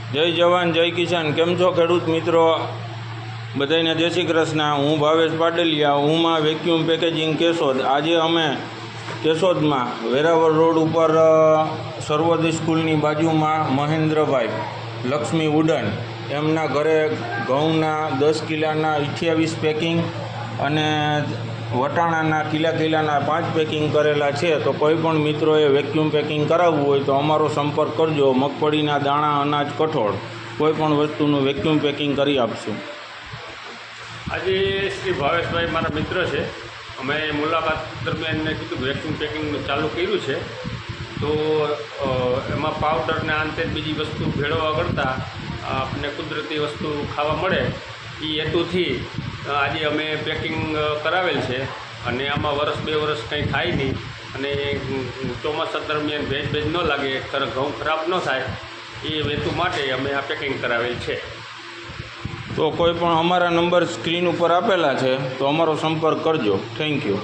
જય જવાન જય કિસાન। કેમ છો ખેડૂત મિત્રો? બધાને જય શ્રી કૃષ્ણ। હું ભાવેશ પાડલિયા, હું માં વેક્યુમ પેકેજિંગ કેશોદ। આજે અમે કેશોદમાં વેરાવળ રોડ ઉપર સર્વોદય સ્કૂલની બાજુમાં મહેન્દ્રભાઈ લક્ષ્મી વુડન એમના ઘરે ઘઉંના 10 કિલાના 28 પેકિંગ અને વટાણાના કિલાના 5 પેકિંગ કરેલા છે। તો કોઈ પણ મિત્રોએ વેક્યુમ પેકિંગ કરાવવું હોય તો અમારો સંપર્ક કરજો। મગફળીના દાણા, અનાજ, કઠોળ કોઈ પણ વસ્તુનું વેક્યુમ પેકિંગ કરી આપશું। આજે શ્રી ભાવેશભાઈ મારા મિત્ર છે। અમે મુલાકાત દરમિયાન મેં કીધું વેક્યુમ પેકિંગનું ચાલુ કર્યું છે, તો એમાં પાવડરને અંતે બીજી વસ્તુ ભેળવવા કરતાં આપણને કુદરતી વસ્તુ ખાવા મળે એ હેતુથી આજે અમે પેકિંગ કરાવેલ છે। અને આમાં વર્ષ 2 વર્ષ કંઈ થાય નહીં અને ચોમાસા દરમિયાન ભેજ ન લાગે, ઘઉં ખરાબ ન થાય એ હેતુ માટે અમે આ પેકિંગ કરાવેલ છે। તો કોઈ પણ અમારા નંબર સ્ક્રીન ઉપર આપેલા છે, તો અમારો સંપર્ક કરજો। Thank you.